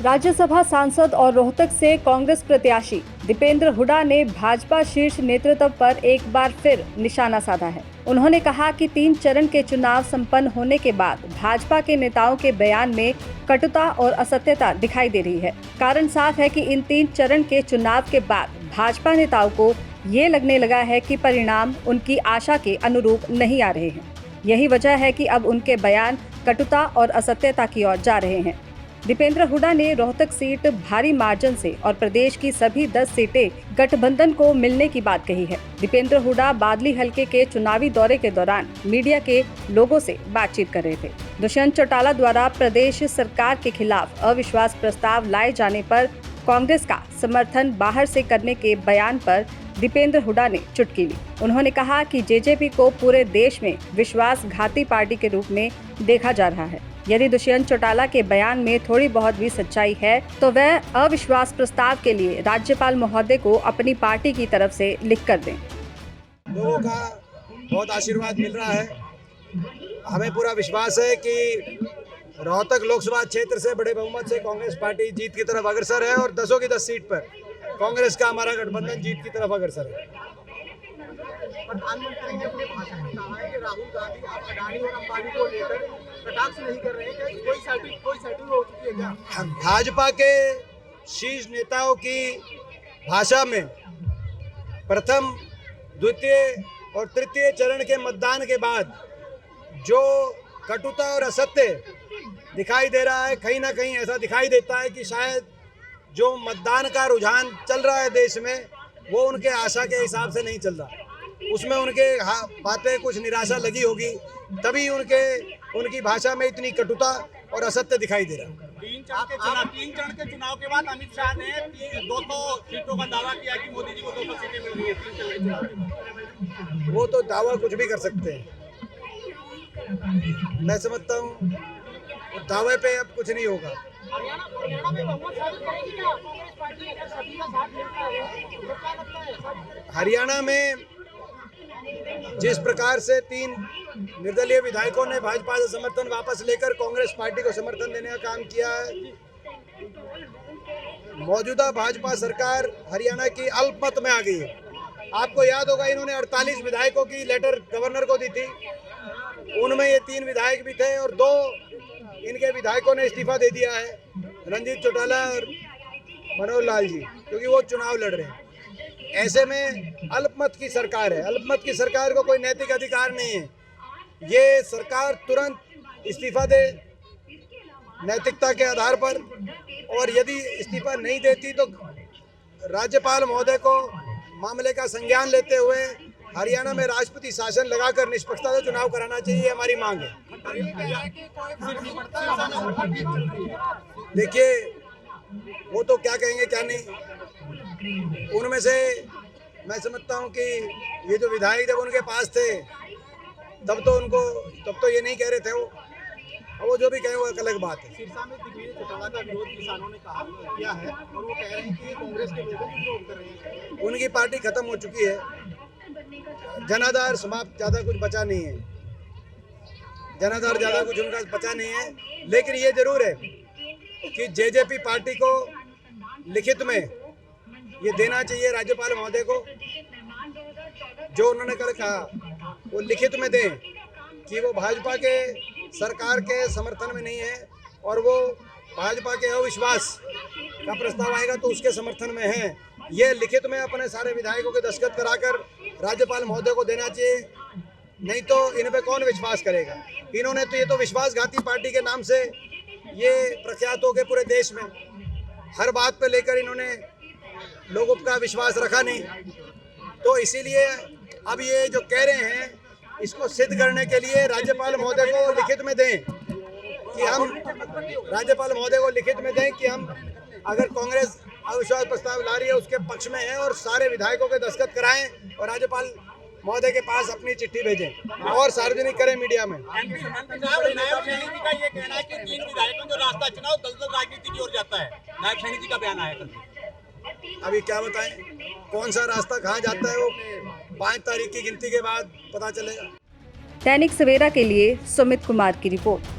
राज्यसभा सांसद और रोहतक से कांग्रेस प्रत्याशी दीपेंद्र हुड्डा ने भाजपा शीर्ष नेतृत्व पर एक बार फिर निशाना साधा है। उन्होंने कहा कि 3 चरण के चुनाव संपन्न होने के बाद भाजपा के नेताओं के बयान में कटुता और असत्यता दिखाई दे रही है। कारण साफ है कि इन 3 चरण के चुनाव के बाद भाजपा नेताओं को ये लगने लगा है कि परिणाम उनकी आशा के अनुरूप नहीं आ रहे हैं। यही वजह है कि अब उनके बयान कटुता और असत्यता की ओर जा रहे हैं। दीपेंद्र हुड्डा ने रोहतक सीट भारी मार्जिन से और प्रदेश की सभी 10 सीटें गठबंधन को मिलने की बात कही है। दीपेंद्र हुड्डा बादली हलके के चुनावी दौरे के दौरान मीडिया के लोगों से बातचीत कर रहे थे। दुष्यंत चौटाला द्वारा प्रदेश सरकार के खिलाफ अविश्वास प्रस्ताव लाए जाने पर कांग्रेस का समर्थन बाहर से करने के बयान पर दीपेंद्र हुड्डा ने चुटकी ली। उन्होंने कहा कि जेजेपी को पूरे देश में विश्वासघाती पार्टी के रूप में देखा जा रहा है। यदि दुष्यंत चौटाला के बयान में थोड़ी बहुत भी सच्चाई है तो वह अविश्वास प्रस्ताव के लिए राज्यपाल महोदय को अपनी पार्टी की तरफ से लिख कर दें। लोगों का बहुत आशीर्वाद मिल रहा है। हमें पूरा विश्वास है कि रोहतक लोकसभा क्षेत्र से बड़े बहुमत से कांग्रेस पार्टी जीत की तरफ अग्रसर है और 10 की 10 सीट पर कांग्रेस का हमारा गठबंधन जीत की तरफ अग्रसर है। प्रधानमंत्री ने अपने भाषण में कहा है कि राहुल गांधी आप अडानी और अंबानी को लेकर कटाक्ष नहीं कर रहे हैं। क्या कोई सेटिंग हो चुकी है क्या? भाजपा के शीर्ष नेताओं की भाषा में प्रथम, द्वितीय और तृतीय चरण के मतदान के बाद जो कटुता और असत्य दिखाई दे रहा है, कहीं ना कहीं ऐसा दिखाई देता है कि शायद जो मतदान का रुझान चल रहा है देश में वो उनके आशा के हिसाब से नहीं चल रहा। उसमें उनके बातें कुछ निराशा लगी होगी, तभी उनकी भाषा में इतनी कटुता और असत्य दिखाई दे रहा है। 3 चरण के चुनाव के बाद अमित शाह ने 200 सीटों का दावा किया कि मोदी जी को 200 सीटें मिल रही है 3 चरण के चुनाव के बाद। वो तो दावा कुछ भी कर सकते हैं। मैं समझता हूँ दावे पे अब कुछ नहीं होगा। हरियाणा में बहुमत साबित करेगी क्या कांग्रेस पार्टी अगर सभी का साथ मिलता है तो क्या लगता है? हरियाणा में जिस प्रकार से 3 निर्दलीय विधायकों ने भाजपा से समर्थन वापस लेकर कांग्रेस पार्टी को समर्थन देने का काम किया है, मौजूदा भाजपा सरकार हरियाणा की अल्पमत में आ गई है। आपको याद होगा इन्होंने 48 विधायकों की लेटर गवर्नर को दी थी। उनमें ये 3 विधायक भी थे और 2 इनके विधायकों ने इस्तीफा दे दिया है, रणजीत चौटाला और मनोहर लाल जी, क्योंकि वो चुनाव लड़ रहे हैं। ऐसे में अल्पमत की सरकार है। अल्पमत की सरकार को कोई नैतिक अधिकार नहीं है। ये सरकार तुरंत इस्तीफा दे नैतिकता के आधार पर, और यदि इस्तीफा नहीं देती तो राज्यपाल महोदय को मामले का संज्ञान लेते हुए हरियाणा में राष्ट्रपति शासन लगाकर निष्पक्षता से चुनाव कराना चाहिए, हमारी मांग है। देखिए वो तो क्या कहेंगे क्या नहीं। उनमें से मैं समझता हूँ कि ये जो विधायक जब उनके पास थे तब तो ये नहीं कह रहे थे। वो जो भी कहे वो एक अलग बात है। सिरसा में दिग्विजय चौटाला का विरोध किसानों ने किया है और वो कह रहे हैं कि कांग्रेस के लोगों को विरोध कर रहे हैं। उनकी पार्टी खत्म हो चुकी है, जनाधार समाप्त, ज़्यादा कुछ बचा नहीं है। जनाधार ज़्यादा कुछ उनका बचा नहीं है। लेकिन ये जरूर है कि जेजेपी पार्टी को लिखित में ये देना चाहिए राज्यपाल महोदय को, जो उन्होंने कल कहा वो लिखित में दें कि वो भाजपा के सरकार के समर्थन में नहीं है और वो भाजपा के अविश्वास का प्रस्ताव आएगा तो उसके समर्थन में है। ये लिखित में अपने सारे विधायकों के दस्तखत कराकर राज्यपाल महोदय को देना चाहिए, नहीं तो इन पे कौन विश्वास करेगा। इन्होंने तो ये तो विश्वासघाती पार्टी के नाम से ये प्रख्यात हो गए पूरे देश में। हर बात पे लेकर इन्होंने लोगों का विश्वास रखा नहीं, तो इसीलिए अब ये जो कह रहे हैं इसको सिद्ध करने के लिए राज्यपाल महोदय को लिखित में दें कि हम अगर कांग्रेस अविश्वास प्रस्ताव ला रही है उसके पक्ष में है और सारे विधायकों के दस्तखत कराएं और राज्यपाल महोदय के पास अपनी चिट्ठी भेजें और सार्वजनिक करें मीडिया में। नायब सैनी जी का ये कहना है कि 3 विधायकों का रास्ता चुनाव दलदल राजनीति की ओर जाता है। नायब सैनी जी का बयान आया कल। अभी क्या बताएं कौन सा रास्ता कहाँ जाता है, वो 5 तारीख की गिनती के बाद पता चलेगा। दैनिक सवेरा के लिए सुमित कुमार की रिपोर्ट।